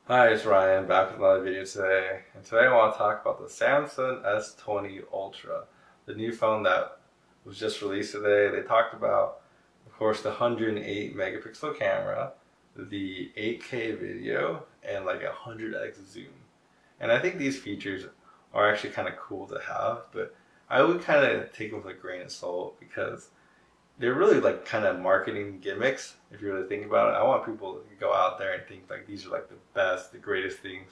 Hi, it's Ryan back with another video today. And today I want to talk about the Samsung S20 Ultra, the new phone that was just released today. They talked about, of course, the 108 megapixel camera, the 8K video, and like a 100x zoom. And I think these features are actually kind of cool to have, but I would kind of take them with a grain of salt because they're really like kind of marketing gimmicks if you really think about it. I want people to go out there and think like these are like the best, the greatest things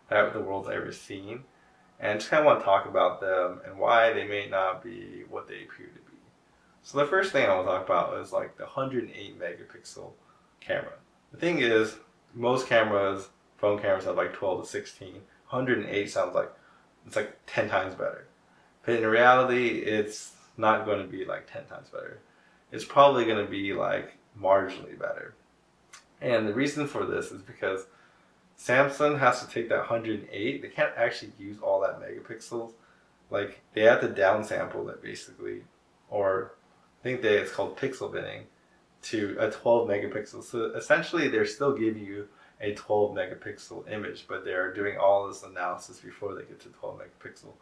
that the world's ever seen, and just kind of want to talk about them and why they may not be what they appear to be. So the first thing I want to talk about is like the 108 megapixel camera. The thing is, most cameras, phone cameras have like 12 to 16. 108 sounds like it's like 10 times better, but in reality, it's not going to be like 10 times better. It's probably going to be like marginally better. And the reason for this is because Samsung has to take that 108. They can't actually use all that megapixels. Like they have to downsample it basically, or I think it's called pixel binning to a 12 megapixel. So essentially, they're still giving you a 12 megapixel image, but they're doing all this analysis before they get to 12 megapixel.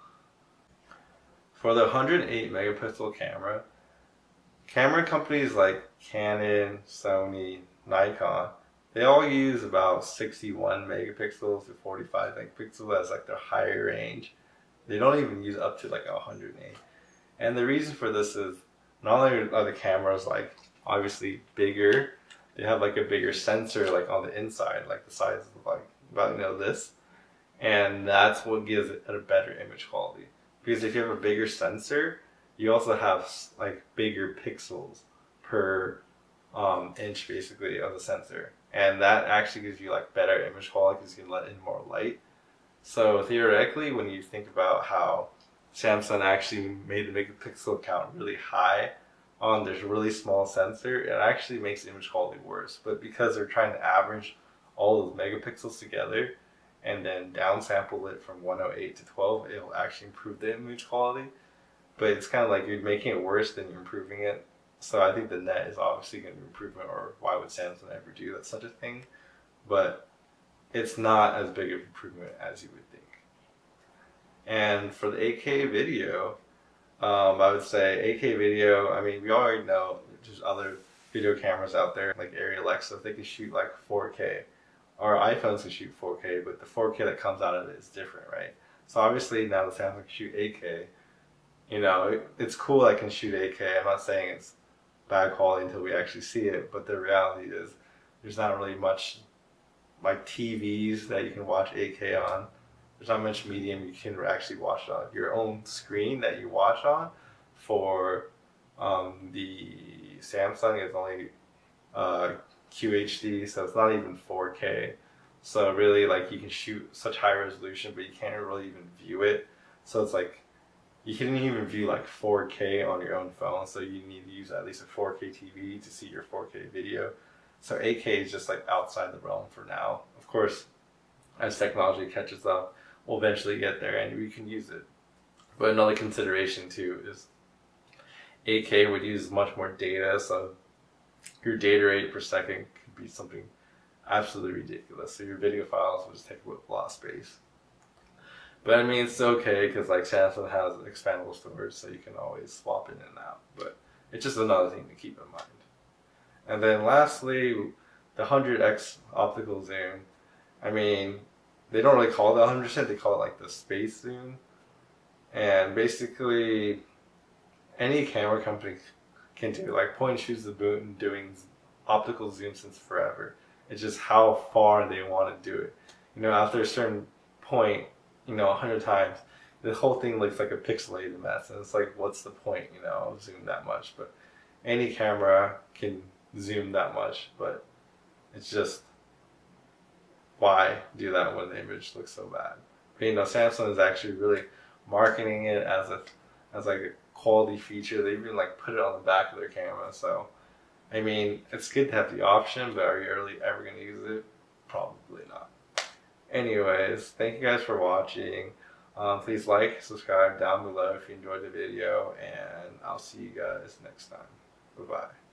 For the 108 megapixel camera, camera companies like Canon, Sony, Nikon, they all use about 61 megapixels to 45 megapixels as like their higher range. They don't even use up to like 108. And the reason for this is not only are the cameras like obviously bigger, they have like a bigger sensor like on the inside, like the size of like about this, and that's what gives it a better image quality. Because if you have a bigger sensor, you also have like bigger pixels per inch basically of the sensor, and that actually gives you like better image quality because you can let in more light. So theoretically, when you think about how Samsung actually made the megapixel count really high on this really small sensor, it actually makes image quality worse. But because they're trying to average all those megapixels together and then downsample it from 108 to 12, it'll actually improve the image quality. But it's kind of like you're making it worse than you're improving it. So I think the net is obviously going to be improvement, or why would Samsung ever do that such a thing? But it's not as big of improvement as you would think. And for the 8K video, I would say 8K video, I mean, we already know there's other video cameras out there, like Arri Alexa, they can shoot like 4K. Our iPhones can shoot 4K, but the 4K that comes out of it is different, right? So obviously now the Samsung can shoot 8K. It's cool I can shoot 8K. I'm not saying it's bad quality until we actually see it, but the reality is there's not really much like TVs that you can watch 8K on. There's not much medium you can actually watch on. Your own screen that you watch on for the Samsung is only QHD, so it's not even 4K. So really, like, you can shoot such high resolution, but you can't really even view it. So it's like you can't even view like 4K on your own phone, so you need to use at least a 4K TV to see your 4K video. So 8K is just like outside the realm for now. Of course, as technology catches up, we'll eventually get there and we can use it. But another consideration too is 8K would use much more data, so your data rate per second could be something absolutely ridiculous. So your video files will just take up a lot of space. But I mean, it's okay because like Samsung has expandable storage, so you can always swap in and out. But it's just another thing to keep in mind. And then lastly, the 100x optical zoom. I mean, they don't really call it 100%, they call it like the space zoom. And basically, any camera company can do it. Like point and shoots the boot doing optical zoom since forever. It's just how far they want to do it. After a certain point, 100 times, the whole thing looks like a pixelated mess, and it's like, what's the point, of zoom that much? But any camera can zoom that much, but it's just, why do that when the image looks so bad? But, Samsung is actually really marketing it as like a quality feature. They even like put it on the back of their camera. So, I mean, it's good to have the option, but are you really ever going to use it? Probably not. Anyways, thank you guys for watching. Please like, subscribe down below if you enjoyed the video, and I'll see you guys next time. Bye-bye.